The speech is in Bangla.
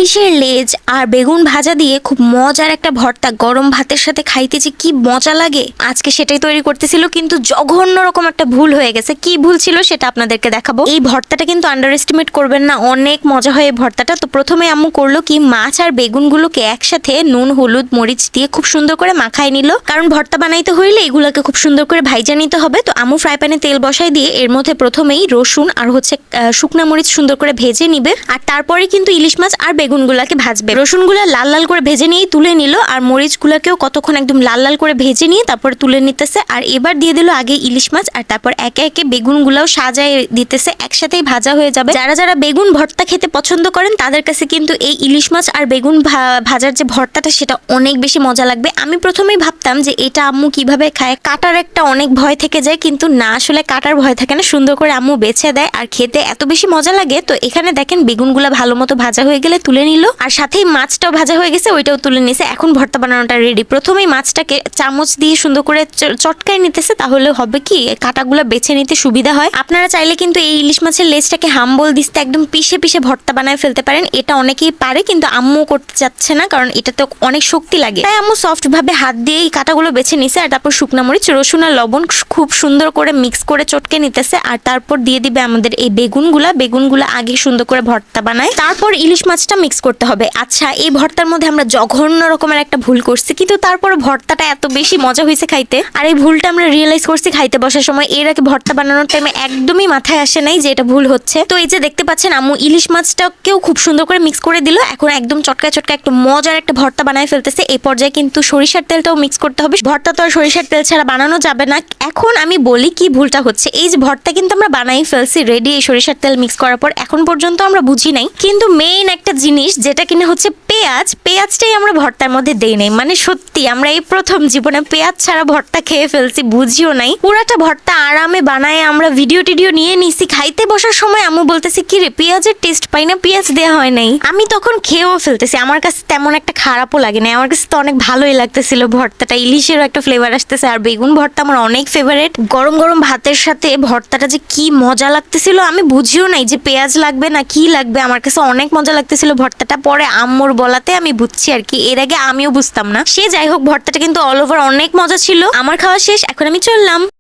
ইলিশের লেজ আর বেগুন ভাজা দিয়ে খুব মজার একটা ভর্তা গরম ভাতের সাথে খাইতে যে কি মজা লাগে। আজকে সেটাই তৈরি করতেছিল, কিন্তু জঘন্য রকম একটা ভুল হয়ে গেছে। কি ভুল ছিল সেটা আপনাদেরকে দেখাবো। এই ভর্তাটা কিন্তু আন্ডার এস্টিমেট করবেন না, অনেক মজা হয় এই ভর্তাটা। তো প্রথমে আম্মু করলো কি, মাছ আর বেগুনগুলোকে একসাথে নুন হলুদ মরিচ দিয়ে খুব সুন্দর করে মাখায় নিল, কারণ ভর্তা বানাইতে হইলে এগুলোকে খুব সুন্দর করে ভাইজা নিতে হবে। তো আম্মু ফ্রাই প্যানে তেল বসাই দিয়ে এর মধ্যে প্রথমেই রসুন আর শুকনা মরিচ সুন্দর করে ভেজে নিবে, আর তারপরে কিন্তু ইলিশ মাছ আর বেগুনগুলাকে ভাজবে। রসুনগুলা লাল লাল করে ভেজে নিয়ে তুলে নিল, আর মরিচগুলাকেও কতক্ষণ একদম লাল লাল করে ভেজে নিয়ে তারপরে তুলে নিতেছে। আর এবার দিয়ে দিল আগে ইলিশ মাছ, আর তারপর একে একে বেগুনগুলাও সাজায় দিতেছে, একসাথেই ভাজা হয়ে যাবে। যারা যারা বেগুন ভর্তা খেতে পছন্দ করেন তাদের কাছে কিন্তু এই ইলিশ মাছ আর বেগুন ভাজার যে ভর্তাটা সেটা অনেক বেশি মজা লাগবে। আমি প্রথমেই ভাবতাম যে এটা আম্মু কিভাবে খায়, কাটার একটা অনেক ভয় থেকে যায়, কিন্তু না, আসলে কাটার ভয় থাকে না, সুন্দর করে আম্মু বেছে দেয় আর খেতে এত বেশি মজা লাগে। তো এখানে দেখেন বেগুনগুলা ভালো মতো ভাজা হয়ে গেলে তুলে নিল, আর সাথেই মাছটাও ভাজা হয়ে গেছে, ওইটাও তুলে নিছে। এখন ভর্তা বানানোটা রেডি। প্রথমেই মাছটাকে চামচ দিয়ে সুন্দর করে চটকায় নিতেছে, তাহলে হবে কি কাটাগুলো বেছে নিতে সুবিধা হয়। আপনারা চাইলে কিন্তু এই ইলিশ মাছের লেজটাকে হাম্বল দিতে একদম পিষে পিষে ভর্তা বানায় ফেলতে পারেন, এটা অনেকেই পারে, কিন্তু আম্মু করতে চাচ্ছে না, কারণ এটা তো অনেক শক্তি লাগে। তাই আম্মু সফট ভাবে হাত দিয়ে এই কাটাগুলো বেছে নিছে, আর তারপর শুকনা মরিচ রসুন আর লবণ খুব সুন্দর করে মিক্স করে চটকে নিতেছে, আর তারপর দিয়ে দিবে আমাদের এই বেগুনগুলা আগে সুন্দর করে ভর্তা বানায়, তারপর ইলিশ মাছটা মিক্স করতে হবে। আচ্ছা, এই ভর্তার মধ্যে আমরা জঘন্য রকমের একটা ভুল করছি, কিন্তু তারপর ভর্তাটা এত বেশি মজা হয়েছে খাইতে, আর এই ভুলটা আমরা রিয়েলাইজ করছি খাইতে বসার সময়। এর আগে ভর্তা বানানোর টাইমে একদমই মাথায় আসে নাই যে এটা ভুল হচ্ছে। তো এই যে দেখতে পাচ্ছেন আম্মু ইলিশ মাছটাকেও খুব সুন্দর করে মিক্স করে দিল, এখন একদম চটকা একটু মজার একটা ভর্তা বানায় ফেলতেছে। এই পর্যায়ে কিন্তু সরিষার তেলটাও মিক্স করতে হবে, ভর্তা তো আর সরিষার তেল ছাড়া বানানো যাবে না। এখন আমি বলি কি ভুলটা হচ্ছে, এই যে ভর্তা কিন্তু আমরা বানাই ফেলছি রেডি এই সরিষার তেল মিক্স করার পর, এখন পর্যন্ত আমরা বুঝি নাই কিন্তু মেইন একটা জিনিস যেটা কিনা হচ্ছে পেঁয়াজটাই আমরা ভর্তার মধ্যে দেই নাই। মানে সত্যি আমরা এই প্রথম জীবনে পেঁয়াজ ছাড়া ভর্তা খেয়ে ফেলছি, বুঝিও নাই। পুরাটা ভর্তা আরামে বানায় আমরা ভিডিও টিডিও নিয়ে নিছি। খাইতে বসার সময় আম্মু বলতেছে কি রে, পেঁয়াজের টেস্ট পাই না, পেঁয়াজ দেওয়া হয় নাই। আমি তখন খেয়েও ফেলতেছি, আমার কাছে তেমন একটা খারাপও লাগে না, আমার কাছে তো অনেক ভালোই লাগতেছিল ভর্তাটা। ইলিশেরও একটা ফ্লেভার আসতেছে, আর বেগুন ভর্তা আমার অনেক ফেভারিট। গরম গরম ভাতের সাথে ভর্তাটা যে কি মজা লাগতেছিল, আমি বুঝিও নাই যে পেঁয়াজ লাগবে না কি লাগবে, আমার কাছে অনেক মজা লাগতেছিল ভর্তাটা। পরে আম্মুর বলাতে আমি বুঝছি আর কি, এর আগে আমিও বুঝতাম না। সে যাই হোক, ভর্তাটা কিন্তু অল ওভার অনেক মজা ছিল। আমার খাওয়া শেষ, এখন আমি চললাম।